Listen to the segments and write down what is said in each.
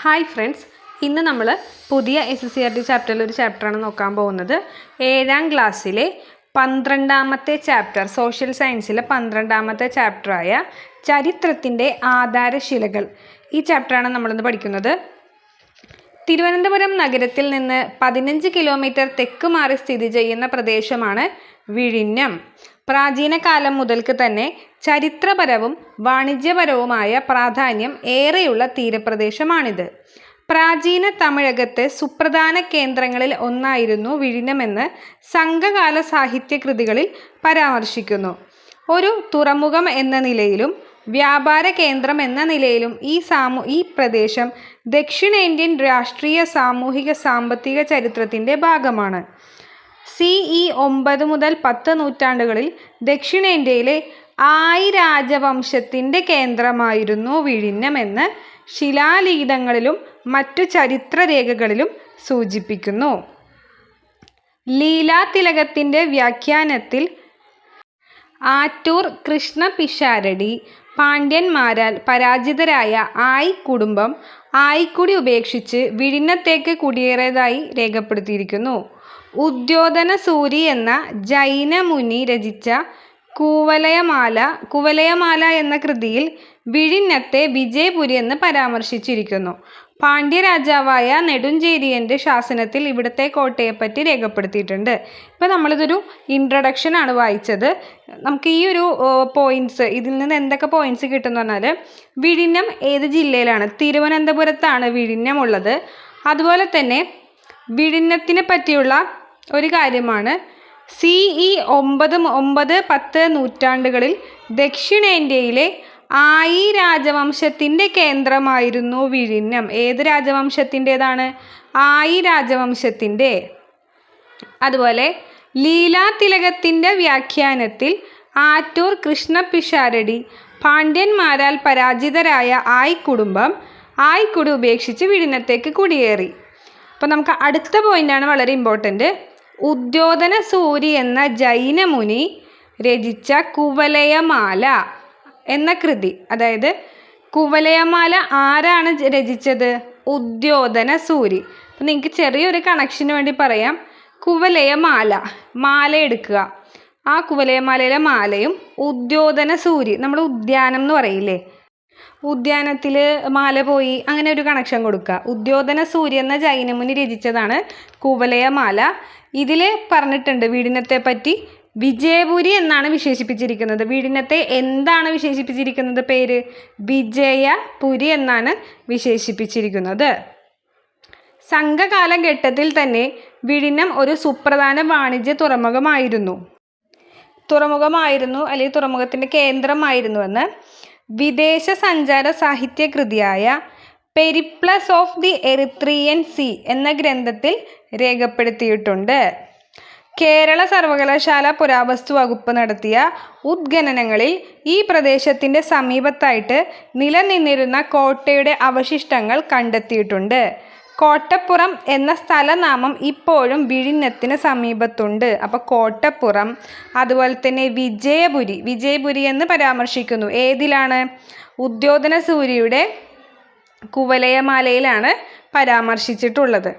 Hi friends, ഇന്ന് നമ്മൾ പുതിയ SSCRT ചാപ്റ്ററിൽ ഒരു ചാപ്റ്ററാണ് നോക്കാൻ പോകുന്നത്. 7ാം ക്ലാസ്സിലെ 12ാമത്തെ ചാപ്റ്റർ, സോഷ്യൽ സയൻസിലെ 12ാമത്തെ ചാപ്റ്ററായ ചരിത്രത്തിൻ്റെ ആധാരശിലകൾ. ഈ ചാപ്റ്ററാണ് നമ്മളിന്ന് പഠിക്കുന്നത്. തിരുവനന്തപുരം നഗരത്തിൽ നിന്ന് 15 കിലോമീറ്റർ തെക്ക് മാറി സ്ഥിതി ചെയ്യുന്ന പ്രദേശമാണ് വിഴിഞ്ഞം. പ്രാചീന കാലം മുതൽക്ക് തന്നെ ചരിത്രപരവും വാണിജ്യപരവുമായ പ്രാധാന്യം ഏറെയുള്ള തീരപ്രദേശമാണിത്. പ്രാചീന തമിഴകത്തെ സുപ്രധാന കേന്ദ്രങ്ങളിൽ ഒന്നായിരുന്നു വിഴിഞ്ഞമെന്ന് സംഘകാല സാഹിത്യകൃതികളിൽ പരാമർശിക്കുന്നു. ഒരു തുറമുഖം എന്ന നിലയിലും വ്യാപാര കേന്ദ്രം എന്ന നിലയിലും ഈ പ്രദേശം ദക്ഷിണേന്ത്യൻ രാഷ്ട്രീയ, സാമൂഹിക, സാമ്പത്തിക ചരിത്രത്തിൻ്റെ ഭാഗമാണ്. CE 9 മുതൽ 10 നൂറ്റാണ്ടുകളിൽ ദക്ഷിണേന്ത്യയിലെ ആയി രാജവംശത്തിൻ്റെ കേന്ദ്രമായിരുന്നു വിഴിഞ്ഞമെന്ന് ശിലാലിഖിതങ്ങളിലും മറ്റു ചരിത്രരേഖകളിലും സൂചിപ്പിക്കുന്നു. ലീലാതിലകത്തിൻ്റെ വ്യാഖ്യാനത്തിൽ ആറ്റൂർ കൃഷ്ണപിഷാരടി പാണ്ഡ്യന്മാരാൽ പരാജിതരായ ആയി കുടുംബം ആയിക്കുടി ഉപേക്ഷിച്ച് വിഴിഞ്ഞത്തേക്ക് കുടിയേറിയതായി രേഖപ്പെടുത്തിയിരിക്കുന്നു. ഉദ്യോധനസൂരി എന്ന ജൈനമുനി രചിച്ച കുവലയമാല എന്ന കൃതിയിൽ വിഴിഞ്ഞത്തെ വിജയപുരി എന്ന് പരാമർശിച്ചിരിക്കുന്നു. പാണ്ഡ്യരാജാവായ നെടുഞ്ചേരിയൻ്റെ ശാസനത്തിൽ ഇവിടുത്തെ കോട്ടയെപ്പറ്റി രേഖപ്പെടുത്തിയിട്ടുണ്ട്. ഇപ്പോൾ നമ്മളിതൊരു ഇൻട്രൊഡക്ഷൻ ആണ് വായിച്ചത്. നമുക്ക് ഈ ഒരു പോയിൻറ്റ്സ്, ഇതിൽ നിന്ന് എന്തൊക്കെ പോയിൻറ്റ്സ് കിട്ടുമെന്ന് പറഞ്ഞാൽ, വിഴിഞ്ഞം ഏത് ജില്ലയിലാണ്? തിരുവനന്തപുരത്താണ് വിഴിഞ്ഞം ഉള്ളത്. അതുപോലെ തന്നെ വിഴിഞ്ഞത്തിനെ പറ്റിയുള്ള ഒരു കാര്യമാണ്, CE 9-10 നൂറ്റാണ്ടുകളിൽ ദക്ഷിണേന്ത്യയിലെ ആയി രാജവംശത്തിൻ്റെ കേന്ദ്രമായിരുന്നു വിഴിഞ്ഞം. ഏത് രാജവംശത്തിൻ്റേതാണ്? ആയി രാജവംശത്തിൻ്റെ. അതുപോലെ ലീലാതിലകത്തിൻ്റെ വ്യാഖ്യാനത്തിൽ ആറ്റൂർ കൃഷ്ണപിഷാരടി പാണ്ഡ്യന്മാരാൽ പരാജിതരായ ആയി കുടുംബം ആയിക്കുടി ഉപേക്ഷിച്ച് വിഴിഞ്ഞത്തേക്ക് കുടിയേറി. അപ്പോൾ നമുക്ക് അടുത്ത പോയിൻ്റാണ് വളരെ ഇമ്പോർട്ടൻറ്റ്. ഉദ്യോധനസൂരി എന്ന ജൈനമുനി രചിച്ച കുവലയമാല എന്ന കൃതി, അതായത് കുവലയമാല ആരാണ് രചിച്ചത്? ഉദ്യോധനസൂരി. അപ്പം നിങ്ങൾക്ക് ചെറിയൊരു കണക്ഷന് വേണ്ടി പറയാം, കുവലയമാല, മാല എടുക്കുക, ആ കുവലയമാലയിലെ മാലയും ഉദ്യോധനസൂരി, നമ്മൾ ഉദ്യാനം എന്ന് പറയില്ലേ, ഉദ്യാനത്തിൽ മാല പോയി, അങ്ങനെ ഒരു കണക്ഷൻ കൊടുക്കുക. ഉദ്യോധനസൂരി എന്ന ജൈനമുനി രചിച്ചതാണ് കുവലയമാല. ഇതിൽ പറഞ്ഞിട്ടുണ്ട് വിഴിഞ്ഞത്തെ പറ്റി വിജയപുരി എന്നാണ് വിശേഷിപ്പിച്ചിരിക്കുന്നത്. വിഴിഞ്ഞത്തെ എന്താണ് വിശേഷിപ്പിച്ചിരിക്കുന്നത്? പേര് വിജയപുരി എന്നാണ് വിശേഷിപ്പിച്ചിരിക്കുന്നത്. സംഘകാലഘട്ടത്തിൽ തന്നെ വിഴിഞ്ഞം ഒരു സുപ്രധാന വാണിജ്യ തുറമുഖമായിരുന്നു അല്ലെങ്കിൽ തുറമുഖത്തിൻ്റെ കേന്ദ്രമായിരുന്നുവെന്ന് വിദേശ സഞ്ചാര സാഹിത്യകൃതിയായ Periplus of the Erythraean Sea എന്ന ഗ്രന്ഥത്തിൽ രേഖപ്പെടുത്തിയിട്ടുണ്ട്. കേരള സർവകലാശാല പുരാവസ്തു വകുപ്പ് നടത്തിയ ഉദ്ഖനനങ്ങളിൽ ഈ പ്രദേശത്തിൻ്റെ സമീപത്തായിട്ട് നിലനിന്നിരുന്ന കോട്ടയുടെ അവശിഷ്ടങ്ങൾ കണ്ടെത്തിയിട്ടുണ്ട്. കോട്ടപ്പുറം എന്ന സ്ഥലനാമം ഇപ്പോഴും വിഴിഞ്ഞത്തിന് സമീപത്തുണ്ട്. അപ്പോൾ കോട്ടപ്പുറം, അതുപോലെ തന്നെ വിജയപുരി എന്ന് പരാമർശിക്കുന്നു. ഏതിലാണ്? ഉദ്യോധനസൂരിയുടെ കുവലയമാലയിലാണ് പരാമർശിച്ചിട്ടുള്ളത്.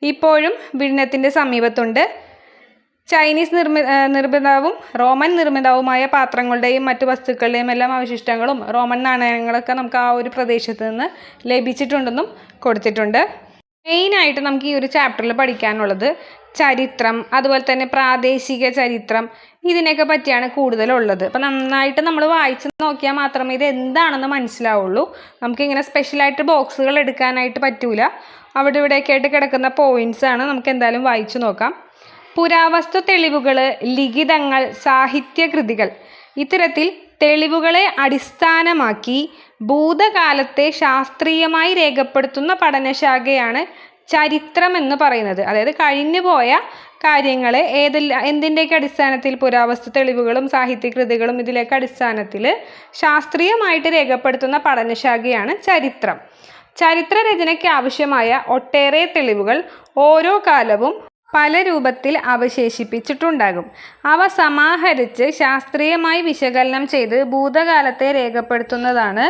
ഇപ്പോഴും വിഴിഞ്ഞത്തിൻ്റെ സമീപത്തുണ്ട്. ചൈനീസ് നിർമ്മിതവും റോമൻ നിർമ്മിതവുമായ പാത്രങ്ങളുടെയും മറ്റു വസ്തുക്കളുടെയും എല്ലാം അവശിഷ്ടങ്ങളും റോമൻ നാണയങ്ങളൊക്കെ നമുക്ക് ആ ഒരു പ്രദേശത്ത് നിന്ന് ലഭിച്ചിട്ടുണ്ടെന്നും കൊടുത്തിട്ടുണ്ട്. മെയിനായിട്ട് നമുക്ക് ഈ ഒരു ചാപ്റ്ററിൽ പഠിക്കാനുള്ളത് ചരിത്രം, അതുപോലെ തന്നെ പ്രാദേശിക ചരിത്രം, ഇതിനെയൊക്കെ പറ്റിയാണ് കൂടുതലുള്ളത്. അപ്പം നന്നായിട്ട് നമ്മൾ വായിച്ച് നോക്കിയാൽ മാത്രമേ ഇത് എന്താണെന്ന് മനസ്സിലാവുള്ളൂ. നമുക്കിങ്ങനെ സ്പെഷ്യലായിട്ട് ബോക്സുകൾ എടുക്കാനായിട്ട് പറ്റൂല. അവിടെ ഇവിടെയൊക്കെ ആയിട്ട് കിടക്കുന്ന പോയിൻറ്റ്സാണ്. നമുക്ക് എന്തായാലും വായിച്ചു നോക്കാം. പുരാവസ്തു തെളിവുകൾ, ലിഖിതങ്ങൾ, സാഹിത്യകൃതികൾ, ഇത്തരത്തിൽ തെളിവുകളെ അടിസ്ഥാനമാക്കി ഭൂതകാലത്തെ ശാസ്ത്രീയമായി രേഖപ്പെടുത്തുന്ന പഠനശാഖയാണ് ചരിത്രം എന്ന് പറയുന്നത്. അതായത് കഴിഞ്ഞുപോയ കാര്യങ്ങളെ എന്തിൻ്റെയൊക്കെ അടിസ്ഥാനത്തിൽ? പുരാവസ്തു തെളിവുകളും സാഹിത്യകൃതികളും ഇതിലേക്ക് അടിസ്ഥാനത്തിൽ ശാസ്ത്രീയമായിട്ട് രേഖപ്പെടുത്തുന്ന പഠനശാഖയാണ് ചരിത്രം. ചരിത്രരചനയ്ക്ക് ആവശ്യമായ ഒട്ടേറെ തെളിവുകൾ ഓരോ കാലവും പല രൂപത്തിൽ അവശേഷിപ്പിച്ചിട്ടുണ്ടാകും. അവ സമാഹരിച്ച് ശാസ്ത്രീയമായി വിശകലനം ചെയ്ത് ഭൂതകാലത്തെ രേഖപ്പെടുത്തുന്നതാണ്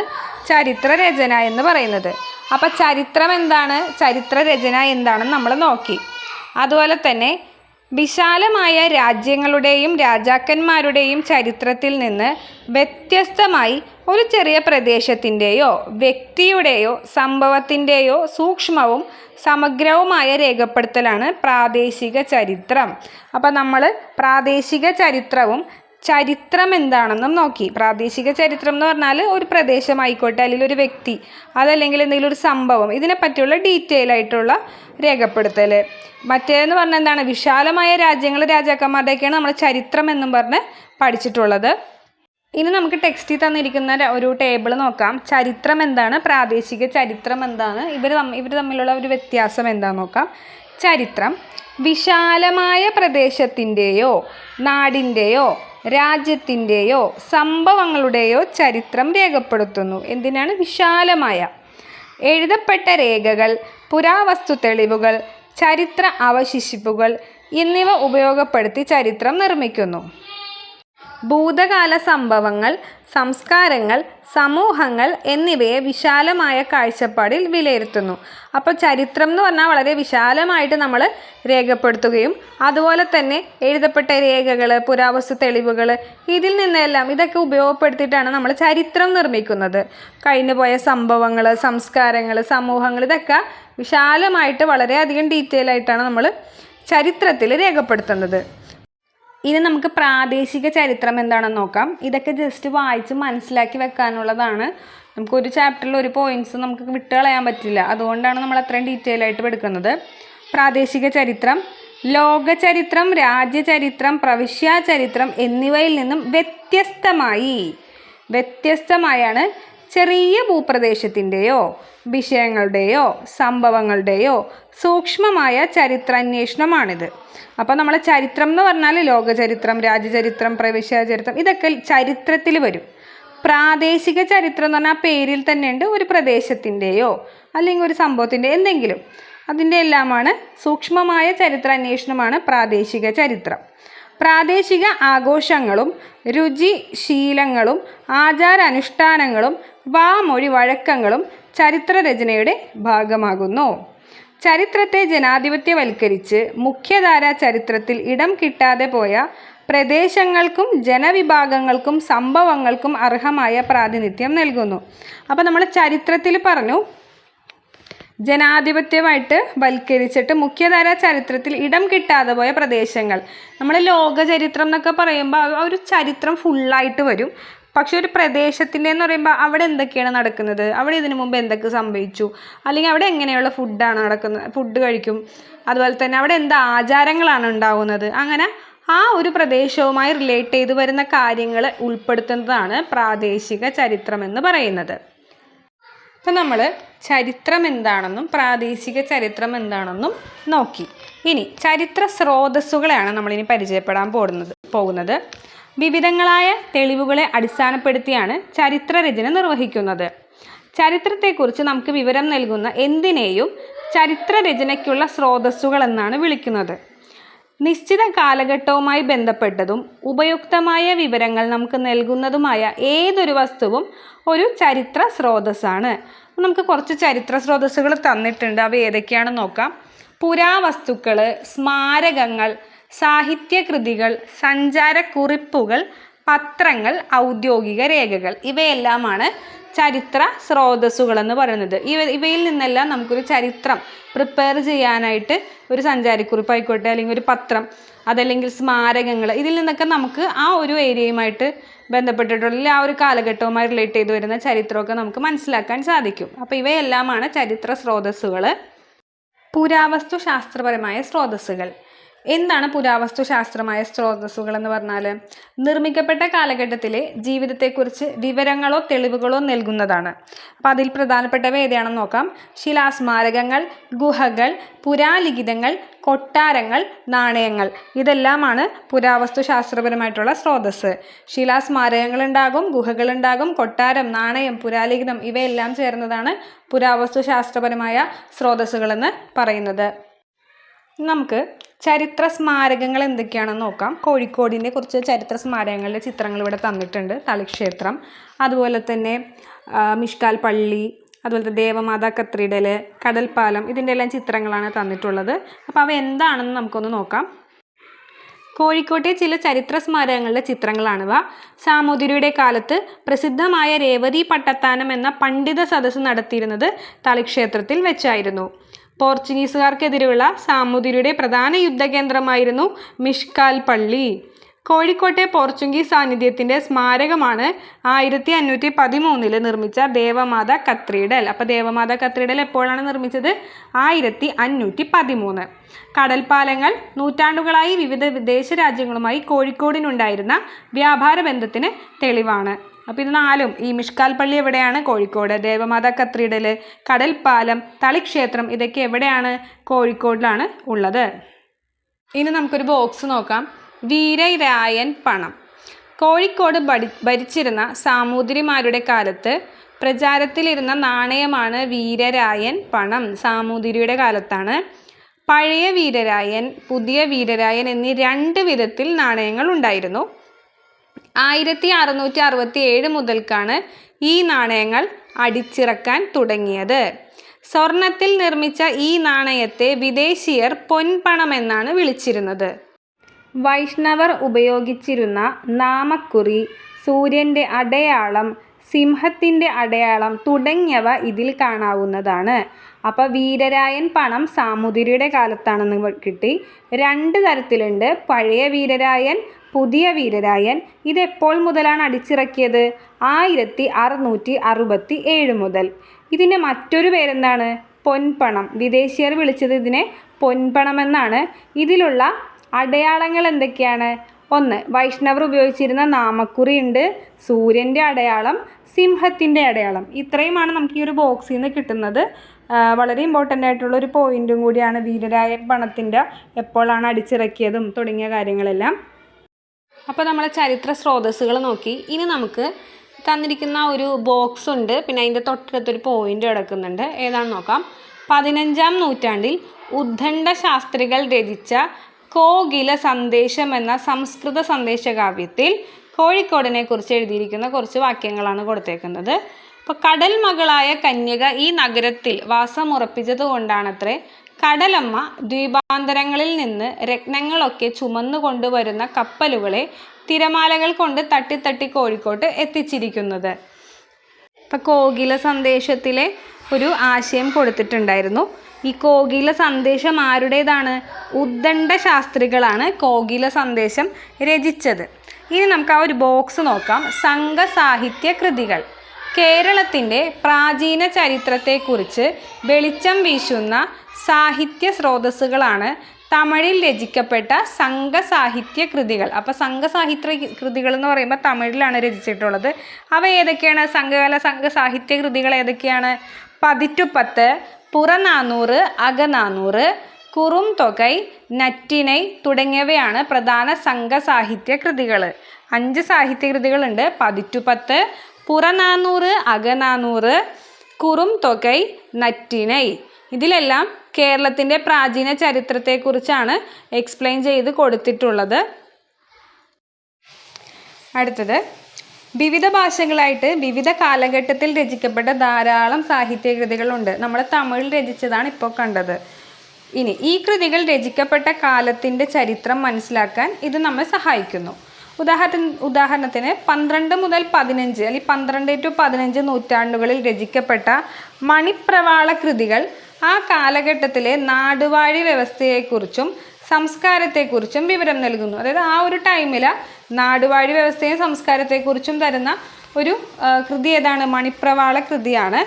ചരിത്രരചന എന്ന് പറയുന്നത്. അപ്പോൾ ചരിത്രം എന്താണ്, ചരിത്രരചന എന്താണെന്ന് നമ്മൾ നോക്കി. അതുപോലെ തന്നെ വിശാലമായ രാജ്യങ്ങളുടെയും രാജാക്കന്മാരുടെയും ചരിത്രത്തിൽ നിന്ന് വ്യത്യസ്തമായി ഒരു ചെറിയ പ്രദേശത്തിൻ്റെയോ വ്യക്തിയുടെയോ സംഭവത്തിൻ്റെയോ സൂക്ഷ്മവും സമഗ്രവുമായ രേഖപ്പെടുത്തലാണ് പ്രാദേശിക ചരിത്രം. അപ്പോൾ നമ്മൾ പ്രാദേശിക ചരിത്രവും ചരിത്രം എന്താണെന്നും നോക്കി. പ്രാദേശിക ചരിത്രം എന്ന് പറഞ്ഞാൽ ഒരു പ്രദേശമായിക്കോട്ടെ, അല്ലെങ്കിൽ ഒരു വ്യക്തി, അതല്ലെങ്കിൽ എന്തെങ്കിലും ഒരു സംഭവം, ഇതിനെപ്പറ്റിയുള്ള ഡീറ്റെയിൽ ആയിട്ടുള്ള രേഖപ്പെടുത്തൽ. മറ്റേതെന്ന് പറഞ്ഞാൽ എന്താണ്, വിശാലമായ രാജ്യങ്ങൾ രാജാക്കന്മാരുടെയൊക്കെയാണ് നമ്മൾ ചരിത്രം എന്നും പറഞ്ഞ് പഠിച്ചിട്ടുള്ളത്. ഇനി നമുക്ക് ടെക്സ്റ്റിൽ തന്നിരിക്കുന്ന ഒരു ടേബിൾ നോക്കാം. ചരിത്രം എന്താണ്, പ്രാദേശിക ചരിത്രം എന്താണ്, ഇവർ തമ്മിലുള്ള ഒരു വ്യത്യാസം എന്താണെന്ന് നോക്കാം. ചരിത്രം വിശാലമായ പ്രദേശത്തിൻ്റെയോ നാടിൻ്റെയോ രാജ്യത്തിൻ്റെയോ സംഭവങ്ങളുടെയോ ചരിത്രം രേഖപ്പെടുത്തുന്നു. എന്തിനാണ് വിശാലമായ? എഴുതപ്പെട്ട രേഖകൾ, പുരാവസ്തു തെളിവുകൾ, ചരിത്ര അവശേഷിപ്പുകൾ എന്നിവ ഉപയോഗപ്പെടുത്തി ചരിത്രം നിർമ്മിക്കുന്നു. ഭൂതകാല സംഭവങ്ങൾ, സംസ്കാരങ്ങൾ, സമൂഹങ്ങൾ എന്നിവയെ വിശാലമായ കാഴ്ചപ്പാടിൽ വിലയിരുത്തുന്നു. അപ്പോൾ ചരിത്രം എന്ന് പറഞ്ഞാൽ വളരെ വിശാലമായിട്ട് നമ്മൾ രേഖപ്പെടുത്തുകയും അതുപോലെ തന്നെ എഴുതപ്പെട്ട രേഖകൾ, പുരാവസ്തു തെളിവുകൾ, ഇതിൽ നിന്നെല്ലാം ഇതൊക്കെ ഉപയോഗപ്പെടുത്തിയിട്ടാണ് നമ്മൾ ചരിത്രം നിർമ്മിക്കുന്നത്. കഴിഞ്ഞുപോയ സംഭവങ്ങൾ, സംസ്കാരങ്ങൾ, സമൂഹങ്ങൾ, ഇതൊക്കെ വിശാലമായിട്ട് വളരെയധികം ഡീറ്റെയിൽ ആയിട്ടാണ് നമ്മൾ ചരിത്രത്തിൽ രേഖപ്പെടുത്തുന്നത്. ഇനി നമുക്ക് പ്രാദേശിക ചരിത്രം എന്താണെന്ന് നോക്കാം. ഇതൊക്കെ ജസ്റ്റ് വായിച്ച് മനസ്സിലാക്കി വെക്കാനുള്ളതാണ്. നമുക്കൊരു ചാപ്റ്ററിൽ ഒരു പോയിൻറ്റ്സ് നമുക്ക് വിട്ടുകളയാൻ പറ്റില്ല, അതുകൊണ്ടാണ് നമ്മൾ അത്രയും ഡീറ്റെയിൽ ആയിട്ട് എടുക്കുന്നത്. പ്രാദേശിക ചരിത്രം ലോക ചരിത്രം, രാജ്യചരിത്രം, പ്രവിശ്യാ ചരിത്രം എന്നിവയിൽ നിന്നും വ്യത്യസ്തമായാണ് ചെറിയ ഭൂപ്രദേശത്തിൻ്റെയോ വിഷയങ്ങളുടെയോ സംഭവങ്ങളുടെയോ സൂക്ഷ്മമായ ചരിത്രാന്വേഷണമാണിത്. അപ്പോൾ നമ്മൾ ചരിത്രം എന്ന് പറഞ്ഞാൽ ലോകചരിത്രം, രാജ്യചരിത്രം, പ്രവിശ്യാ ചരിത്രം, ഇതൊക്കെ ചരിത്രത്തിൽ വരും. പ്രാദേശിക ചരിത്രം എന്ന് പറഞ്ഞാൽ പേരിൽ തന്നെ ഉണ്ട്, ഒരു പ്രദേശത്തിൻ്റെയോ അല്ലെങ്കിൽ ഒരു സംഭവത്തിൻ്റെ എന്തെങ്കിലും, അതിൻ്റെ എല്ലാമാണ് സൂക്ഷ്മമായ ചരിത്രാന്വേഷണമാണ് പ്രാദേശിക ചരിത്രം. പ്രാദേശിക ആഘോഷങ്ങളും രുചിശീലങ്ങളും ആചാരാനുഷ്ഠാനങ്ങളും വാമൊഴി വഴക്കങ്ങളും ചരിത്രരചനയുടെ ഭാഗമാകുന്നു. ചരിത്രത്തെ ജനാധിപത്യവൽക്കരിച്ച് മുഖ്യധാര ചരിത്രത്തിൽ ഇടം കിട്ടാതെ പോയ പ്രദേശങ്ങൾക്കും ജനവിഭാഗങ്ങൾക്കും സംഭവങ്ങൾക്കും അർഹമായ പ്രാതിനിധ്യം നൽകുന്നു. അപ്പോൾ നമ്മൾ ചരിത്രത്തിൽ പറഞ്ഞു, ജനാധിപത്യമായിട്ട് വൽക്കരിച്ചിട്ട് മുഖ്യധാര ചരിത്രത്തിൽ ഇടം കിട്ടാതെ പോയ പ്രദേശങ്ങൾ, നമ്മൾ ലോകചരിത്രം എന്നൊക്കെ പറയുമ്പോൾ ആ ഒരു ചരിത്രം ഫുള്ളായിട്ട് വരും. പക്ഷെ ഒരു പ്രദേശത്തിൻ്റെ എന്ന് പറയുമ്പോൾ അവിടെ എന്തൊക്കെയാണ് നടക്കുന്നത്, അവിടെ ഇതിനു മുമ്പ് എന്തൊക്കെ സംഭവിച്ചു, അല്ലെങ്കിൽ അവിടെ എങ്ങനെയുള്ള ഫുഡാണ് നടക്കുന്നത്, ഫുഡ് കഴിക്കും, അതുപോലെ തന്നെ അവിടെ എന്ത് ആചാരങ്ങളാണ് ഉണ്ടാവുന്നത്, അങ്ങനെ ആ ഒരു പ്രദേശവുമായി റിലേറ്റ് ചെയ്ത് വരുന്ന കാര്യങ്ങൾ ഉൾപ്പെടുത്തുന്നതാണ് പ്രാദേശിക ചരിത്രം എന്ന് പറയുന്നത്. അപ്പോൾ നമ്മൾ ചരിത്രം എന്താണെന്നും പ്രാദേശിക ചരിത്രം എന്താണെന്നും നോക്കി. ഇനി ചരിത്ര സ്രോതസ്സുകളെയാണ് നമ്മളിനി പരിചയപ്പെടാൻ പോകുന്നത്. വിവിധങ്ങളായ തെളിവുകളെ അടിസ്ഥാനപ്പെടുത്തിയാണ് ചരിത്രരചന നിർവഹിക്കുന്നത്. ചരിത്രത്തെക്കുറിച്ച് നമുക്ക് വിവരം നൽകുന്ന എന്തിനേയും ചരിത്രരചനയ്ക്കുള്ള സ്രോതസ്സുകൾ എന്നാണ് വിളിക്കുന്നത്. നിശ്ചിത കാലഘട്ടവുമായി ബന്ധപ്പെട്ടതും ഉപയുക്തമായ വിവരങ്ങൾ നമുക്ക് നൽകുന്നതുമായ ഏതൊരു വസ്തുവും ഒരു ചരിത്ര സ്രോതസ്സാണ്. നമുക്ക് കുറച്ച് ചരിത്ര സ്രോതസ്സുകൾ തന്നിട്ടുണ്ട്, അവ ഏതൊക്കെയാണെന്ന് നോക്കാം. പുരാവസ്തുക്കൾ, സ്മാരകങ്ങൾ, സാഹിത്യകൃതികൾ, സഞ്ചാരക്കുറിപ്പുകൾ, പത്രങ്ങൾ, ഔദ്യോഗിക രേഖകൾ, ഇവയെല്ലാമാണ് ചരിത്ര സ്രോതസ്സുകൾ എന്ന് പറയുന്നത്. ഇവയിൽ നിന്നെല്ലാം നമുക്കൊരു ചരിത്രം പ്രിപ്പയർ ചെയ്യാനായിട്ട് ഒരു സഞ്ചാരക്കുറിപ്പായിക്കോട്ടെ, അല്ലെങ്കിൽ ഒരു പത്രം, അതല്ലെങ്കിൽ സ്മാരകങ്ങൾ, ഇതിൽ നിന്നൊക്കെ നമുക്ക് ആ ഒരു ഏരിയയുമായിട്ട് ബന്ധപ്പെട്ടിട്ടുള്ള ആ ഒരു കാലഘട്ടവുമായി റിലേറ്റ് ചെയ്ത് വരുന്ന ചരിത്രമൊക്കെ നമുക്ക് മനസ്സിലാക്കാൻ സാധിക്കും. അപ്പോൾ ഇവയെല്ലാമാണ് ചരിത്ര സ്രോതസ്സുകൾ. പുരാവസ്തു ശാസ്ത്രപരമായ സ്രോതസ്സുകൾ. എന്താണ് പുരാവസ്തു ശാസ്ത്രമായ സ്രോതസ്സുകൾ എന്ന് പറഞ്ഞാൽ? നിർമ്മിക്കപ്പെട്ട കാലഘട്ടത്തിലെ ജീവിതത്തെക്കുറിച്ച് വിവരങ്ങളോ തെളിവുകളോ നൽകുന്നതാണ്. അപ്പോൾ അതിൽ പ്രധാനപ്പെട്ടവ ഏതാണെന്ന് നോക്കാം. ശിലാസ്മാരകങ്ങൾ, ഗുഹകൾ, പുരാലിഖിതങ്ങൾ, കൊട്ടാരങ്ങൾ, നാണയങ്ങൾ, ഇതെല്ലാമാണ് പുരാവസ്തു ശാസ്ത്രപരമായിട്ടുള്ള സ്രോതസ്സ്. ശിലാസ്മാരകങ്ങളുണ്ടാകും, ഗുഹകളുണ്ടാകും, കൊട്ടാരം, നാണയം, പുരാലിഖിതം, ഇവയെല്ലാം ചേർന്നതാണ് പുരാവസ്തു ശാസ്ത്രപരമായ സ്രോതസ്സുകളെന്ന് പറയുന്നത്. നമുക്ക് ചരിത്ര സ്മാരകങ്ങൾ എന്തൊക്കെയാണെന്ന് നോക്കാം. കോഴിക്കോടിൻ്റെ കുറച്ച് ചരിത്ര സ്മാരകങ്ങളുടെ ചിത്രങ്ങൾ ഇവിടെ തന്നിട്ടുണ്ട്. തളിക്ഷേത്രം, അതുപോലെ തന്നെ മിഷ്കാൽ പള്ളി, അതുപോലത്തെ ദേവമാതാ കത്തീഡ്രൽ, കടൽപ്പാലം, ഇതിൻ്റെ എല്ലാം ചിത്രങ്ങളാണ് തന്നിട്ടുള്ളത്. അപ്പോൾ അവ എന്താണെന്ന് നമുക്കൊന്ന് നോക്കാം. കോഴിക്കോട്ടെ ചില ചരിത്ര സ്മാരകങ്ങളുടെ ചിത്രങ്ങളാണിവ. സാമൂതിരിയുടെ കാലത്ത് പ്രസിദ്ധമായ രേവതി പട്ടത്താനം എന്ന പണ്ഡിത സദസ്സ് നടത്തിയിരുന്നത് തളിക്ഷേത്രത്തിൽ വെച്ചായിരുന്നു. പോർച്ചുഗീസുകാർക്കെതിരെയുള്ള സാമൂതിരിയുടെ പ്രധാന യുദ്ധകേന്ദ്രമായിരുന്നു മിഷ്കാൽ പള്ളി. കോഴിക്കോട്ടെ പോർച്ചുഗീസ് സാന്നിധ്യത്തിൻ്റെ സ്മാരകമാണ് 1513 നിർമ്മിച്ച ദേവമാതാ കത്തീഡ്രൽ. അപ്പോൾ ദേവമാതാ കത്തീഡ്രൽ എപ്പോഴാണ് നിർമ്മിച്ചത്? 1513. കടൽപ്പാലങ്ങൾ നൂറ്റാണ്ടുകളായി വിവിധ വിദേശ രാജ്യങ്ങളുമായി കോഴിക്കോടിനുണ്ടായിരുന്ന വ്യാപാര ബന്ധത്തിന് തെളിവാണ്. അപ്പോൾ ഇത് നാലും, ഈ മിഷ്കാൽ പള്ളി എവിടെയാണ്? കോഴിക്കോട്. ദേവമാതാ കത്തീഡ്രൽ, കടൽപ്പാലം, തളിക്ഷേത്രം, ഇതൊക്കെ എവിടെയാണ്? കോഴിക്കോടിലാണ് ഉള്ളത്. ഇനി നമുക്കൊരു ബോക്സ് നോക്കാം. വീരരായൻ പണം. കോഴിക്കോട് ഭരിച്ചിരുന്ന സാമൂതിരിമാരുടെ കാലത്ത് പ്രചാരത്തിലിരുന്ന നാണയമാണ് വീരരായൻ പണം. സാമൂതിരിയുടെ കാലത്താണ്. പഴയ വീരരായൻ, പുതിയ വീരരായൻ എന്നീ 2 വിധത്തിൽ നാണയങ്ങൾ ഉണ്ടായിരുന്നു. 1667 മുതൽക്കാണ് ഈ നാണയങ്ങൾ അടിച്ചിറക്കാൻ തുടങ്ങിയത്. സ്വർണത്തിൽ നിർമ്മിച്ച ഈ നാണയത്തെ വിദേശീയർ പൊൻപണം എന്നാണ് വിളിച്ചിരുന്നത്. വൈഷ്ണവർ ഉപയോഗിച്ചിരുന്ന നാമക്കുറി, സൂര്യൻ്റെ അടയാളം, സിംഹത്തിൻ്റെ അടയാളം തുടങ്ങിയവ ഇതിൽ കാണാവുന്നതാണ്. അപ്പോൾ വീരരായൻ പണം സാമൂതിരിയുടെ കാലത്താണെന്ന് കിട്ടി. 2 തരത്തിലുണ്ട്, പഴയ വീരരായൻ, പുതിയ വീരരായൻ. ഇതെപ്പോൾ മുതലാണ് അടിച്ചിറക്കിയത്? 1667 മുതൽ. ഇതിൻ്റെ മറ്റൊരു പേരെന്താണ്? പൊൻപണം. വിദേശീയർ വിളിച്ചത് ഇതിനെ പൊൻപണം എന്നാണ്. ഇതിലുള്ള അടയാളങ്ങൾ എന്തൊക്കെയാണ്? 1. വൈഷ്ണവർ ഉപയോഗിച്ചിരുന്ന നാമക്കുറി ഉണ്ട്, സൂര്യൻ്റെ അടയാളം, സിംഹത്തിൻ്റെ അടയാളം. ഇത്രയുമാണ് നമുക്ക് ഈ ഒരു ബോക്സിൽ നിന്ന് കിട്ടുന്നത്. വളരെ ഇമ്പോർട്ടൻ്റ് ആയിട്ടുള്ള ഒരു പോയിൻറ്റും കൂടിയാണ് വീരരായൻ പണത്തിൻ്റെ എപ്പോഴാണ് അടിച്ചിറക്കിയതും തുടങ്ങിയ കാര്യങ്ങളെല്ലാം. അപ്പോൾ നമ്മൾ ചരിത്ര സ്രോതസ്സുകൾ നോക്കി. ഇനി നമുക്ക് തന്നിരിക്കുന്ന ഒരു ബോക്സ് ഉണ്ട്, പിന്നെ അതിൻ്റെ തൊട്ടടുത്തൊരു പോയിൻ്റ് കിടക്കുന്നുണ്ട്. ഏതാണെന്ന് നോക്കാം. 15-ാം നൂറ്റാണ്ടിൽ ഉദ്ദണ്ഡ ശാസ്ത്രികൾ രചിച്ച കോകില സന്ദേശം എന്ന സംസ്കൃത സന്ദേശകാവ്യത്തിൽ കോഴിക്കോടിനെ കുറിച്ച് എഴുതിയിരിക്കുന്ന കുറച്ച് വാക്യങ്ങളാണ് കൊടുത്തേക്കുന്നത്. അപ്പോൾ കടൽ മകളായ കന്യക ഈ നഗരത്തിൽ വാസമുറപ്പിച്ചത് കൊണ്ടാണത്രേ കടലമ്മ ദ്വീപാന്തരങ്ങളിൽ നിന്ന് രത്നങ്ങളൊക്കെ ചുമന്നു കൊണ്ടുവരുന്ന കപ്പലുകളെ തിരമാലകൾ കൊണ്ട് തട്ടി കോഴിക്കോട്ട് എത്തിച്ചിരിക്കുന്നത്. ഇപ്പം കോകില സന്ദേശത്തിലെ ഒരു ആശയം കൊടുത്തിട്ടുണ്ടായിരുന്നു. ഈ കോകില സന്ദേശം ആരുടേതാണ്? ഉദ്ദണ്ഡ ശാസ്ത്രികളാണ് കോകില സന്ദേശം രചിച്ചത്. ഇനി നമുക്ക് ആ ഒരു ബോക്സ് നോക്കാം. സംഘസാഹിത്യ കൃതികൾ. കേരളത്തിൻ്റെ പ്രാചീന ചരിത്രത്തെക്കുറിച്ച് വെളിച്ചം വീശുന്ന സാഹിത്യ സ്രോതസ്സുകളാണ് തമിഴിൽ രചിക്കപ്പെട്ട സംഘസാഹിത്യ കൃതികൾ. അപ്പോൾ സംഘസാഹിത്യ കൃതികൾ എന്ന് പറയുമ്പോൾ തമിഴിലാണ് രചിച്ചിട്ടുള്ളത്. അവ ഏതൊക്കെയാണ്? സംഘസാഹിത്യ കൃതികൾ ഏതൊക്കെയാണ്? പതിറ്റുപത്ത്, പുറനാനൂറ്, അകനാനൂറ്, കുറുംതൊകൈ, നറ്റിണൈ തുടങ്ങിയവയാണ് പ്രധാന സംഘസാഹിത്യ കൃതികൾ. 5 സാഹിത്യകൃതികളുണ്ട്. പതിറ്റുപത്ത്, പുറനാനൂറ്, അകനാനൂറ്, കുറുംതൊകൈ, നറ്റിണൈ. ഇതിലെല്ലാം കേരളത്തിൻ്റെ പ്രാചീന ചരിത്രത്തെക്കുറിച്ചാണ് എക്സ്പ്ലെയിൻ ചെയ്ത് കൊടുത്തിട്ടുള്ളത്. അടുത്തത്, വിവിധ ഭാഷകളായിട്ട് വിവിധ കാലഘട്ടത്തിൽ രചിക്കപ്പെട്ട ധാരാളം സാഹിത്യകൃതികളുണ്ട്. നമ്മൾ തമിഴിൽ രചിച്ചതാണ് ഇപ്പോൾ കണ്ടത്. ഇനി ഈ കൃതികൾ രചിക്കപ്പെട്ട കാലത്തിൻ്റെ ചരിത്രം മനസ്സിലാക്കാൻ ഇത് നമ്മെ സഹായിക്കുന്നു. ഉദാഹരണത്തിന് 12 മുതൽ 15 അല്ലെങ്കിൽ 12 to 15 നൂറ്റാണ്ടുകളിൽ രചിക്കപ്പെട്ട മണിപ്രവാള കൃതികൾ ആ കാലഘട്ടത്തിലെ നാടുവാഴി വ്യവസ്ഥയെക്കുറിച്ചും സംസ്കാരത്തെക്കുറിച്ചും വിവരം നൽകുന്നു. അതായത് ആ ഒരു ടൈമിൽ നാടുവാഴി വ്യവസ്ഥയും സംസ്കാരത്തെക്കുറിച്ചും തരുന്ന ഒരു കൃതി ഏതാണ്? മണിപ്രവാള കൃതിയാണ്.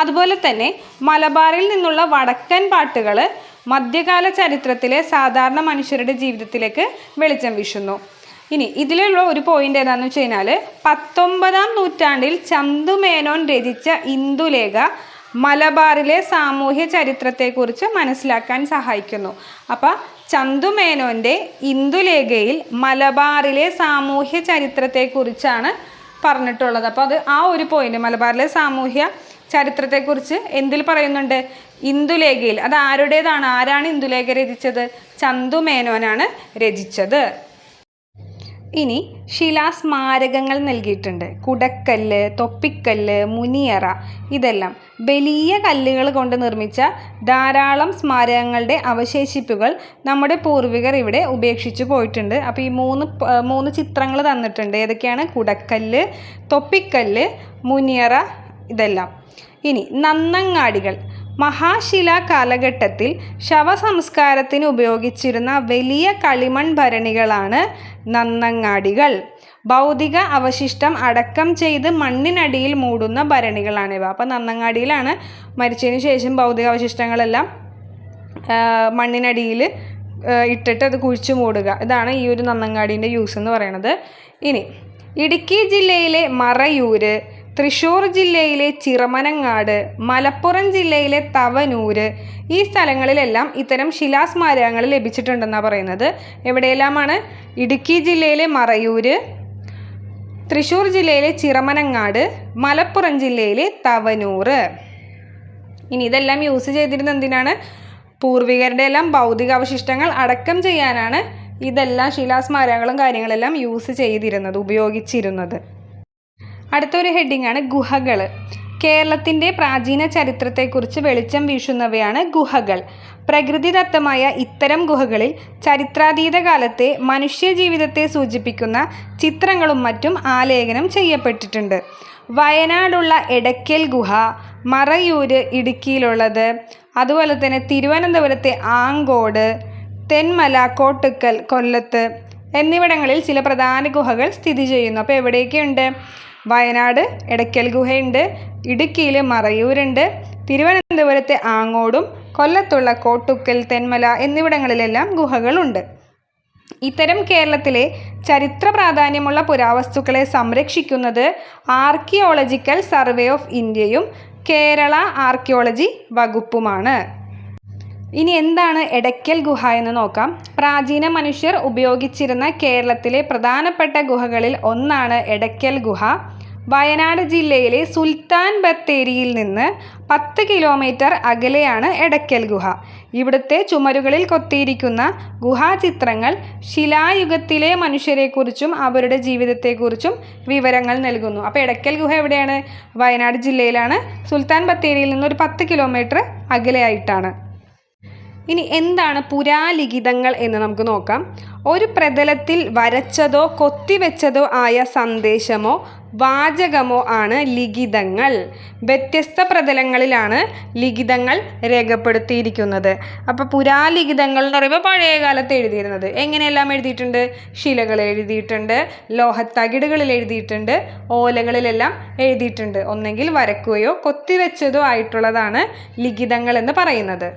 അതുപോലെ തന്നെ മലബാറിൽ നിന്നുള്ള വടക്കൻ പാട്ടുകൾ മധ്യകാല ചരിത്രത്തിലെ സാധാരണ മനുഷ്യരുടെ ജീവിതത്തിലേക്ക് വെളിച്ചം വീശുന്നു. ഇനി ഇതിലുള്ള ഒരു പോയിന്റ് ഏതാണെന്ന് വെച്ച് കഴിഞ്ഞാൽ 19-ാം നൂറ്റാണ്ടിൽ ചന്തുമേനോൻ രചിച്ച ഇന്ദുലേഖ മലബാറിലെ സാമൂഹ്യ ചരിത്രത്തെക്കുറിച്ച് മനസ്സിലാക്കാൻ സഹായിക്കുന്നു. അപ്പോൾ ചന്തുമേനോൻ്റെ ഇന്ദുലേഖയിൽ മലബാറിലെ സാമൂഹ്യ ചരിത്രത്തെക്കുറിച്ചാണ് പറഞ്ഞിട്ടുള്ളത്. അപ്പോൾ അത് ആ ഒരു പോയിന്റ്, മലബാറിലെ സാമൂഹ്യ ചരിത്രത്തെക്കുറിച്ച് എന്തിൽ പറയുന്നുണ്ട്? ഇന്ദുലേഖയിൽ. അത് ആരുടേതാണ്? ആരാണ് ഇന്ദുലേഖ രചിച്ചത്? ചന്തുമേനോനാണ് രചിച്ചത്. ഇനി ശിലാസ്മാരകങ്ങൾ നൽകിയിട്ടുണ്ട്. കുടക്കല്ല്, തൊപ്പിക്കല്ല്, മുനിയറ, ഇതെല്ലാം വലിയ കല്ലുകൾ കൊണ്ട് നിർമ്മിച്ച ധാരാളം സ്മാരകങ്ങളുടെ അവശേഷിപ്പുകൾ നമ്മുടെ പൂർവികർ ഇവിടെ ഉപേക്ഷിച്ചു പോയിട്ടുണ്ട്. അപ്പോൾ ഈ മൂന്ന് ചിത്രങ്ങൾ തന്നിട്ടുണ്ട്. ഏതൊക്കെയാണ്? കുടക്കല്ല്, തൊപ്പിക്കല്ല്, മുനിയറ, ഇതെല്ലാം. ഇനി നന്നങ്ങാടികൾ. മഹാശിലാ കാലഘട്ടത്തിൽ ശവസംസ്കാരത്തിന് ഉപയോഗിച്ചിരുന്ന വലിയ കളിമൺ ഭരണികളാണ് നന്നങ്ങാടികൾ. ഭൗതിക അവശിഷ്ടം അടക്കം ചെയ്ത് മണ്ണിനടിയിൽ മൂടുന്ന ഭരണികളാണിവ. അപ്പോൾ നന്നങ്ങാടിയിലാണ് മരിച്ചതിന് ശേഷം ഭൗതികാവശിഷ്ടങ്ങളെല്ലാം മണ്ണിനടിയിൽ ഇട്ടിട്ട് അത് കുഴിച്ചു മൂടുക. ഇതാണ് ഈ ഒരു നന്നങ്ങാടീൻ്റെ യൂസ് എന്ന് പറയുന്നത്. ഇനി ഇടുക്കി ജില്ലയിലെ മറയൂര്, തൃശ്ശൂർ ജില്ലയിലെ ചിറമനങ്ങാട്, മലപ്പുറം ജില്ലയിലെ തവനൂര്, ഈ സ്ഥലങ്ങളിലെല്ലാം ഇത്തരം ശിലാസ്മാരകങ്ങൾ ലഭിച്ചിട്ടുണ്ടെന്നാണ് പറയുന്നത്. എവിടെയെല്ലാമാണ്? ഇടുക്കി ജില്ലയിലെ മറയൂര്, തൃശ്ശൂർ ജില്ലയിലെ ചിറമനങ്ങാട്, മലപ്പുറം ജില്ലയിലെ തവനൂറ്. ഇനി ഇതെല്ലാം യൂസ് ചെയ്തിരുന്നത് എന്തിനാണ്? പൂർവികരുടെ എല്ലാം ഭൗതികാവശിഷ്ടങ്ങൾ അടക്കം ചെയ്യാനാണ് ഇതെല്ലാം ശിലാസ്മാരകങ്ങളും കാര്യങ്ങളെല്ലാം യൂസ് ചെയ്തിരുന്നത്, ഉപയോഗിച്ചിരുന്നത്. അടുത്തൊരു ഹെഡിങ് ആണ് ഗുഹകൾ. കേരളത്തിൻ്റെ പ്രാചീന ചരിത്രത്തെക്കുറിച്ച് വെളിച്ചം വീശുന്നവയാണ് ഗുഹകൾ. പ്രകൃതിദത്തമായ ഇത്തരം ഗുഹകളിൽ ചരിത്രാതീത കാലത്തെ മനുഷ്യജീവിതത്തെ സൂചിപ്പിക്കുന്ന ചിത്രങ്ങളും മറ്റും ആലേഖനം ചെയ്യപ്പെട്ടിട്ടുണ്ട്. വയനാടുള്ള എടയ്ക്കൽ ഗുഹ, മറയൂര് ഇടുക്കിയിലുള്ളത്, അതുപോലെ തന്നെ തിരുവനന്തപുരത്തെ ആങ്കോട്, തെന്മല, കോട്ടുക്കൽ കൊല്ലത്ത് എന്നിവിടങ്ങളിൽ ചില പ്രധാന ഗുഹകൾ സ്ഥിതി ചെയ്യുന്നു. അപ്പോൾ എവിടെയൊക്കെയുണ്ട്? വയനാട് എടയ്ക്കൽ ഗുഹയുണ്ട്, ഇടുക്കിയിൽ മറയൂരുണ്ട്, തിരുവനന്തപുരത്തെ ആങ്ങോടും കൊല്ലത്തുള്ള കോട്ടുക്കൽ, തെന്മല എന്നിവിടങ്ങളിലെല്ലാം ഗുഹകളുണ്ട്. ഇത്തരം കേരളത്തിലെ ചരിത്ര പ്രാധാന്യമുള്ള പുരാവസ്തുക്കളെ സംരക്ഷിക്കുന്നത് ആർക്കിയോളജിക്കൽ സർവേ ഓഫ് ഇന്ത്യയും കേരള ആർക്കിയോളജി വകുപ്പുമാണ്. ഇനി എന്താണ് എടയ്ക്കൽ ഗുഹ എന്ന് നോക്കാം. പ്രാചീന മനുഷ്യർ ഉപയോഗിച്ചിരുന്ന കേരളത്തിലെ പ്രധാനപ്പെട്ട ഗുഹകളിൽ ഒന്നാണ് എടയ്ക്കൽ ഗുഹ. വയനാട് ജില്ലയിലെ സുൽത്താൻ ബത്തേരിയിൽ നിന്ന് 10 കിലോമീറ്റർ അകലെയാണ് എടയ്ക്കൽ ഗുഹ. ഇവിടുത്തെ ചുമരുകളിൽ കൊത്തിയിരിക്കുന്ന ഗുഹാചിത്രങ്ങൾ ശിലായുഗത്തിലെ മനുഷ്യരെക്കുറിച്ചും അവരുടെ ജീവിതത്തെക്കുറിച്ചും വിവരങ്ങൾ നൽകുന്നു. അപ്പോൾ എടയ്ക്കൽ ഗുഹ എവിടെയാണ്? വയനാട് ജില്ലയിലാണ്. സുൽത്താൻ ബത്തേരിയിൽ നിന്ന് ഒരു 10 കിലോമീറ്റർ അകലെയായിട്ടാണ്. ഇനി എന്താണ് പുരാലിഖിതങ്ങൾ എന്ന് നമുക്ക് നോക്കാം. ഒരു പ്രതലത്തിൽ വരച്ചതോ കൊത്തിവെച്ചതോ ആയ സന്ദേശമോ വാചകമോ ആണ് ലിഖിതങ്ങൾ. വ്യത്യസ്ത പ്രതലങ്ങളിലാണ് ലിഖിതങ്ങൾ രേഖപ്പെടുത്തിയിരിക്കുന്നത്. അപ്പോൾ പുരാലിഖിതങ്ങൾ എന്ന് പറയുമ്പോൾ പഴയ കാലത്ത് എഴുതിയിരുന്നത്. എങ്ങനെയെല്ലാം എഴുതിയിട്ടുണ്ട്? ശിലകൾ എഴുതിയിട്ടുണ്ട്, ലോഹത്തകിടുകളിൽ എഴുതിയിട്ടുണ്ട്, ഓലകളിലെല്ലാം എഴുതിയിട്ടുണ്ട്. ഒന്നെങ്കിൽ വരക്കുകയോ കൊത്തിവെച്ചതോ ആയിട്ടുള്ളതാണ് ലിഖിതങ്ങൾ എന്ന് പറയുന്നത്.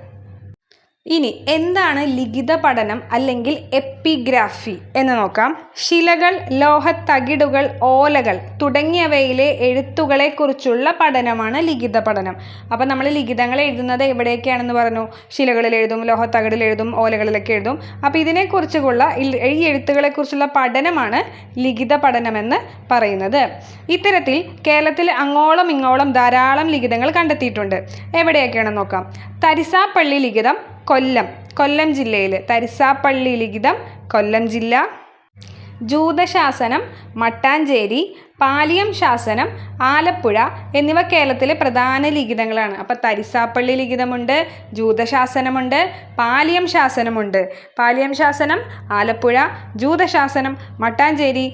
ഇനി എന്താണ് ലിഖിത പഠനം അല്ലെങ്കിൽ എപ്പിഗ്രാഫി എന്ന് നോക്കാം. ശിലകൾ, ലോഹത്തകിടുകൾ, ഓലകൾ തുടങ്ങിയവയിലെ എഴുത്തുകളെക്കുറിച്ചുള്ള പഠനമാണ് ലിഖിത പഠനം. അപ്പം നമ്മൾ ലിഖിതങ്ങൾ എഴുതുന്നത് എവിടെയൊക്കെയാണെന്ന് പറഞ്ഞു? ശിലകളിൽ എഴുതും, ലോഹത്തകിടിൽ എഴുതും, ഓലകളിലൊക്കെ എഴുതും. അപ്പോൾ ഇതിനെക്കുറിച്ചുള്ള ഈ എഴുത്തുകളെക്കുറിച്ചുള്ള പഠനമാണ് ലിഖിത പഠനമെന്ന് പറയുന്നത്. ഇത്തരത്തിൽ കേരളത്തിൽ അങ്ങോളം ഇങ്ങോളം ധാരാളം ലിഖിതങ്ങൾ കണ്ടെത്തിയിട്ടുണ്ട്. എവിടെയൊക്കെയാണെന്ന് നോക്കാം. തരിസാപ്പള്ളി ലിഖിതം കൊല്ലം ജില്ലയിൽ. തരിസാപ്പള്ളി ലിഖിതം കൊല്ലം ജില്ല. ജൂതശാസനം മട്ടാഞ്ചേരി, പാലിയം ശാസനം ആലപ്പുഴ എന്നിവ കേരളത്തിലെ പ്രധാന ലിഖിതങ്ങളാണ്. അപ്പോൾ തരിസാപ്പള്ളി ലിഖിതമുണ്ട്, ജൂതശാസനമുണ്ട്, പാലിയം ശാസനമുണ്ട്. പാലിയം ശാസനം ആലപ്പുഴ, ജൂതശാസനം മട്ടാഞ്ചേരി,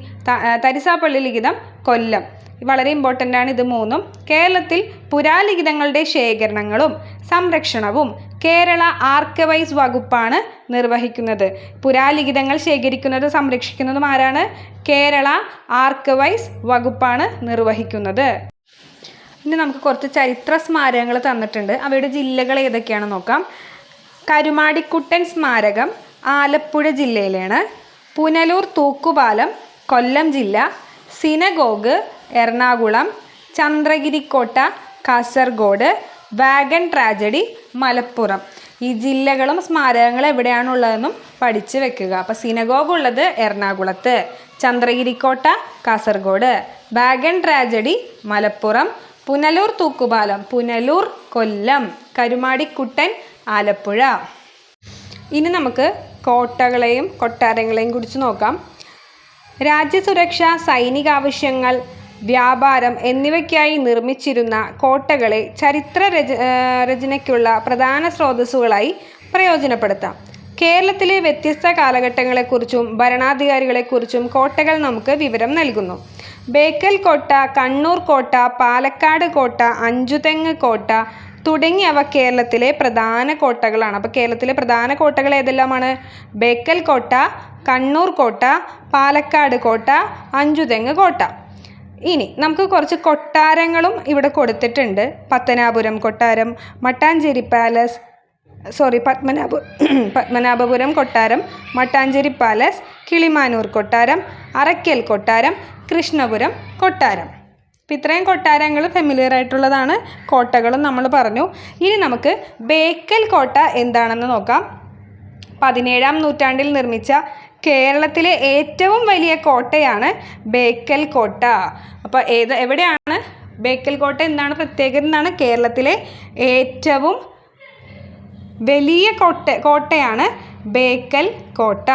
തരിസാപ്പള്ളി ലിഖിതം കൊല്ലം. വളരെ ഇമ്പോർട്ടൻ്റ് ആണ് ഇത് മൂന്നും. കേരളത്തിൽ പുരാലിഖിതങ്ങളുടെ ശേഖരണങ്ങളും സംരക്ഷണവും കേരള ആർക്കൈവ്സ് വകുപ്പാണ് നിർവഹിക്കുന്നത്. പുരാലിഖിതങ്ങൾ ശേഖരിക്കുന്നതും സംരക്ഷിക്കുന്നതും ആരാണ്? കേരള ആർക്കൈവ്സ് വകുപ്പാണ് നിർവഹിക്കുന്നത്. ഇനി നമുക്ക് കുറച്ച് ചരിത്ര സ്മാരകങ്ങൾ തന്നിട്ടുണ്ട്. അവയുടെ ജില്ലകൾ ഏതൊക്കെയാണെന്ന് നോക്കാം. കരുമാടിക്കുട്ടൻ സ്മാരകം ആലപ്പുഴ ജില്ലയിലാണ്. പുനലൂർ തൂക്കുപാലം കൊല്ലം ജില്ല. Synagogue Ernakulam. Chandragirikotta Kasaragod. Wagon tragedy Malappuram. ഈ ജില്ലകളും സ്മാരകങ്ങളും എവിടെയാണുള്ളതെന്നും പഠിച്ച് വെക്കുക. അപ്പോൾ സിനഗോഗ് ഉള്ളത് എറണാകുളത്ത്, ചന്ദ്രഗിരിക്കോട്ട കാസർഗോഡ്, വാഗൺ ട്രാജഡി മലപ്പുറം, പുനലൂർ തൂക്കുപാലം പുനലൂർ കൊല്ലം, കരുമാടിക്കുട്ടൻ ആലപ്പുഴ. ഇനി നമുക്ക് കോട്ടകളെയും കൊട്ടാരങ്ങളെയും കുറിച്ച് നോക്കാം. രാജ്യസുരക്ഷ, സൈനികാവശ്യങ്ങൾ, വ്യാപാരം എന്നിവയ്ക്കായി നിർമ്മിച്ചിരുന്ന കോട്ടകളെ ചരിത്ര രചനയ്ക്കുള്ള പ്രധാന സ്രോതസ്സുകളായി പ്രയോജനപ്പെടുത്താം. കേരളത്തിലെ വ്യത്യസ്ത കാലഘട്ടങ്ങളെക്കുറിച്ചും ഭരണാധികാരികളെക്കുറിച്ചും കോട്ടകൾ നമുക്ക് വിവരം നൽകുന്നു. ബേക്കൽ കോട്ട, കണ്ണൂർ കോട്ട, പാലക്കാട് കോട്ട, അഞ്ചുതെങ്ങ് കോട്ട തുടങ്ങിയവ കേരളത്തിലെ പ്രധാന കോട്ടകളാണ്. അപ്പോൾ കേരളത്തിലെ പ്രധാന കോട്ടകൾ ഏതെല്ലാമാണ്? ബേക്കൽ കോട്ട, കണ്ണൂർ കോട്ട, പാലക്കാട് കോട്ട, അഞ്ചുതെങ്ങ് കോട്ട. ഇനി നമുക്ക് കുറച്ച് കൊട്ടാരങ്ങളും ഇവിടെ കൊടുത്തിട്ടുണ്ട്. പത്തനാപുരം കൊട്ടാരം, മട്ടാഞ്ചേരി പാലസ്, പത്മനാഭപുരം കൊട്ടാരം, മട്ടാഞ്ചേരി പാലസ്, കിളിമാനൂർ കൊട്ടാരം, അറയ്ക്കൽ കൊട്ടാരം, കൃഷ്ണപുരം കൊട്ടാരം. അപ്പം ഇത്രയും കൊട്ടാരങ്ങൾ ഫെമിലിയർ ആയിട്ടുള്ളതാണ്. കോട്ടകളും നമ്മൾ പറഞ്ഞു. ഇനി നമുക്ക് ബേക്കൽ കോട്ട എന്താണെന്ന് നോക്കാം. 17-ാം നൂറ്റാണ്ടിൽ നിർമ്മിച്ച കേരളത്തിലെ ഏറ്റവും വലിയ കോട്ടയാണ് ബേക്കൽ കോട്ട. അപ്പോൾ എവിടെയാണ് ബേക്കൽ കോട്ട? എന്താണ് പ്രത്യേകത? എന്നാണ് കേരളത്തിലെ ഏറ്റവും വലിയ കോട്ടയാണ് ബേക്കൽ കോട്ട.